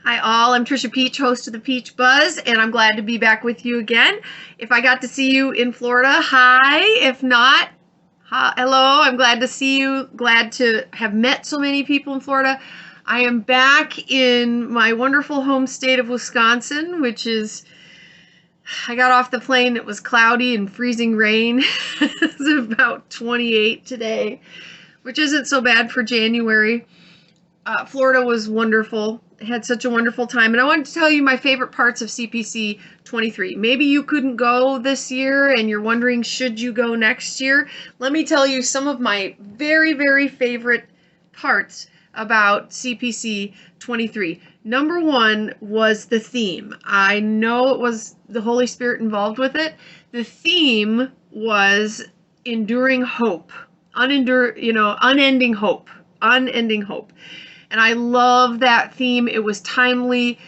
Hi all, I'm Trisha Peach, host of the Peach Buzz, and I'm glad to be back with you again. If I got to see you in Florida, hi. If not, hello. I'm glad to see you. Glad to have met so many people in Florida. I am back in my wonderful home state of Wisconsin, I got off the plane, it was cloudy and freezing rain. It's about 28 today, which isn't so bad for January. Florida was wonderful. I had such a wonderful time. And I wanted to tell you my favorite parts of CPC 23. Maybe you couldn't go this year and you're wondering, should you go next year? Let me tell you some of my very, very favorite parts about CPC 23. Number one was the theme. I know it was the Holy Spirit involved with it. The theme was enduring hope, unending hope, unending hope. And I love that theme. It was timely.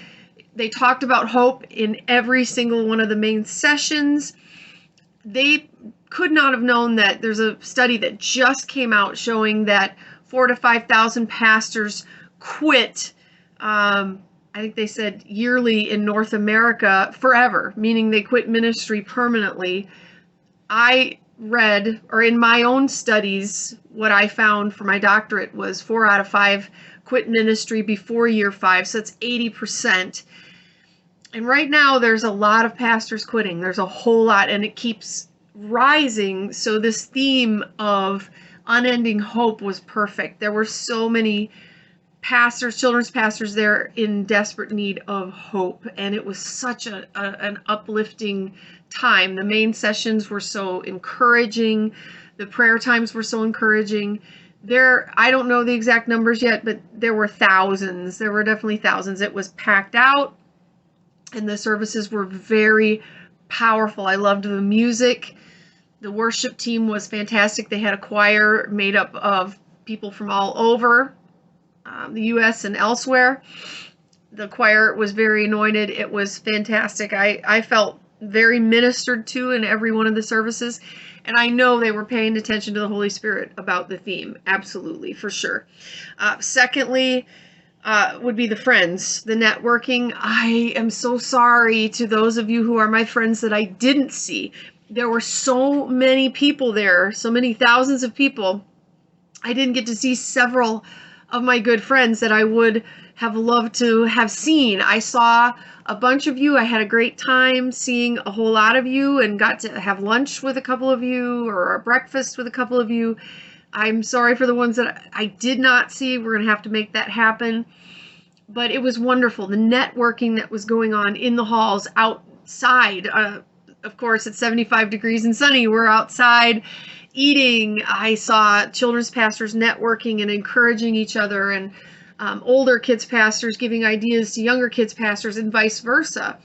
They talked about hope in every single one of the main sessions. They could not have known that there's a study that just came out showing that 4,000 to 5,000 pastors quit, I think they said yearly in North America forever, meaning they quit ministry permanently. I read, or in my own studies, what I found for my doctorate was 4 out of 5 quit ministry before year 5, so that's 80%. And right now there's a lot of pastors quitting. There's a whole lot, and it keeps rising. So this theme of unending hope was perfect. There were so many pastors, children's pastors there in desperate need of hope, and it was such an uplifting time. The main sessions were so encouraging. The prayer times were so encouraging. I don't know the exact numbers yet, but there were thousands. There were definitely thousands. It was packed out, and the services were very powerful. I loved the music. The worship team was fantastic. They had a choir made up of people from all over the U.S. and elsewhere. The choir was very anointed. It was fantastic. I felt very ministered to in every one of the services. And I know they were paying attention to the Holy Spirit about the theme. Absolutely, for sure. Secondly, would be the friends, the networking. I am so sorry to those of you who are my friends that I didn't see. There were so many people there, so many thousands of people. I didn't get to see several of my good friends that I would have loved to have seen. I saw a bunch of you. I had a great time seeing a whole lot of you and got to have lunch with a couple of you or a breakfast with a couple of you. I'm sorry for the ones that I did not see. We're going to have to make that happen. But it was wonderful. The networking that was going on in the halls, outside. Of course, it's 75 degrees and sunny. We're outside eating. I saw children's pastors networking and encouraging each other, and older kids pastors giving ideas to younger kids pastors, and vice versa.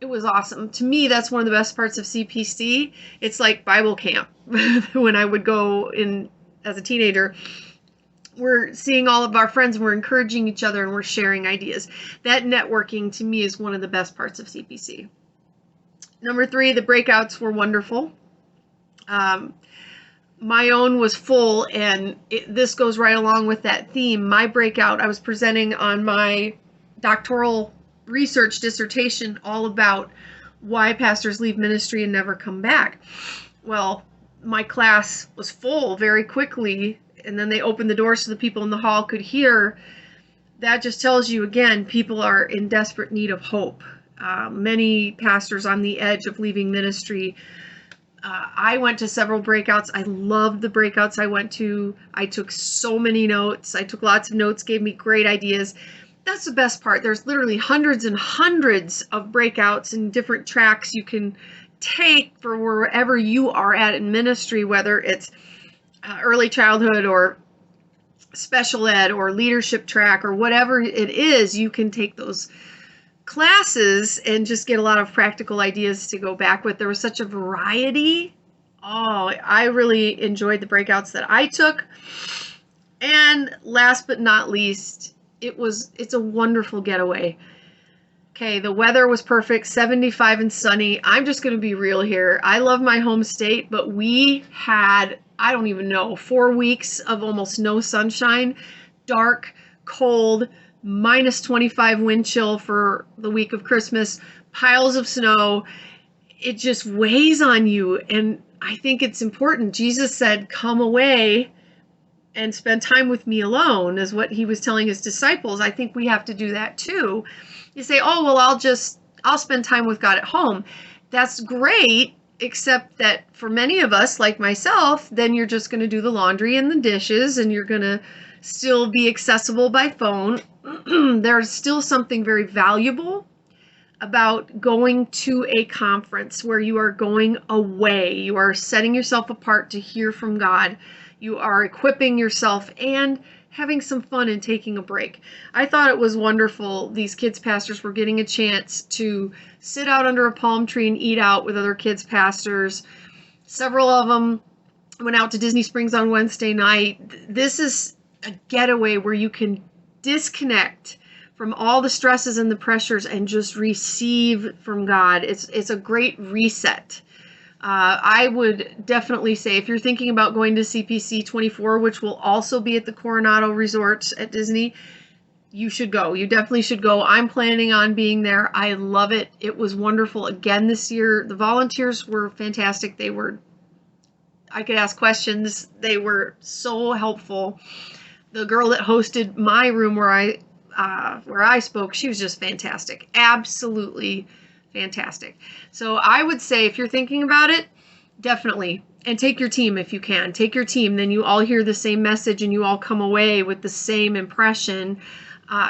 It was awesome. To me, that's one of the best parts of CPC. It's like Bible camp. When I would go in as a teenager, we're seeing all of our friends, and we're encouraging each other, and we're sharing ideas. That networking, to me, is one of the best parts of CPC. Number 3, the breakouts were wonderful. My own was full, and this goes right along with that theme. My breakout, I was presenting on my doctoral research dissertation all about why pastors leave ministry and never come back. Well, my class was full very quickly, and then they opened the doors so the people in the hall could hear. That just tells you, again, people are in desperate need of hope. Many pastors on the edge of leaving ministry. I went to several breakouts. I loved the breakouts I went to. I took so many notes. I took lots of notes, gave me great ideas. That's the best part. There's literally hundreds and hundreds of breakouts and different tracks you can take for wherever you are at in ministry, whether it's early childhood or special ed or leadership track or whatever it is. You can take those classes and just get a lot of practical ideas to go back with. There was such a variety. Oh, I really enjoyed the breakouts that I took. And last but not least, it's a wonderful getaway. Okay, the weather was perfect, 75 and sunny. I'm just going to be real here. I love my home state, but we had, I don't even know, 4 weeks of almost no sunshine, dark, cold, minus 25 wind chill for the week of Christmas, piles of snow. It just weighs on you. And I think it's important. Jesus said, come away and spend time with me alone, is what he was telling his disciples. I think we have to do that too. You say, oh, well, I'll spend time with God at home. That's great, except that for many of us, like myself, then you're just going to do the laundry and the dishes, and you're going to still be accessible by phone. There's still something very valuable about going to a conference where you are going away. You are setting yourself apart to hear from God. You are equipping yourself and having some fun and taking a break. I thought it was wonderful. These kids pastors were getting a chance to sit out under a palm tree and eat out with other kids pastors. Several of them went out to Disney Springs on Wednesday night. This is a getaway where you can disconnect from all the stresses and the pressures and just receive from God. It's a great reset. I would definitely say, if you're thinking about going to CPC24, which will also be at the Coronado Resorts at Disney, you should go. You definitely should go. I'm planning on being there. I love it. It was wonderful again this year. The volunteers were fantastic. I could ask questions. They were so helpful. The girl that hosted my room where I spoke, she was just fantastic. Absolutely fantastic. So I would say, if you're thinking about it, definitely. And take your team if you can. Take your team. Then you all hear the same message and you all come away with the same impression.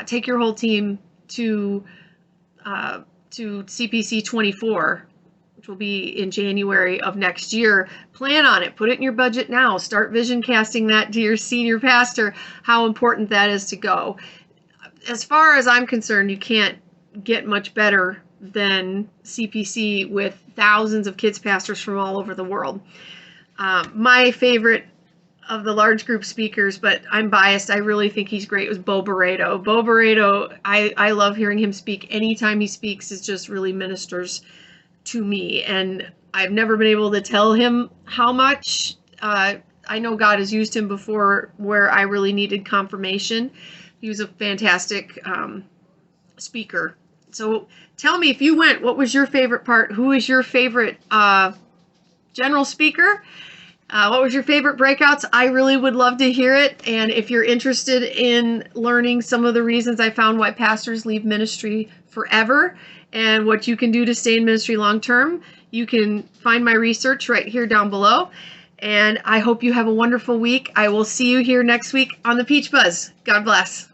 Take your whole team to CPC24, which will be in January of next year. Plan on it. Put it in your budget now. Start vision casting that to your senior pastor, how important that is to go. As far as I'm concerned, you can't get much better than CPC with thousands of kids pastors from all over the world. My favorite of the large group speakers, but I'm biased, I really think he's great, was Bo Barreto. Bo Barreto, I love hearing him speak. Anytime he speaks, it just really ministers to me. And I've never been able to tell him how much. I know God has used him before where I really needed confirmation. He was a fantastic speaker. So tell me, if you went, what was your favorite part? Who is your favorite general speaker? What was your favorite breakouts? I really would love to hear it. And if you're interested in learning some of the reasons I found why pastors leave ministry forever and what you can do to stay in ministry long term, you can find my research right here down below. And I hope you have a wonderful week. I will see you here next week on the Peach Buzz. God bless.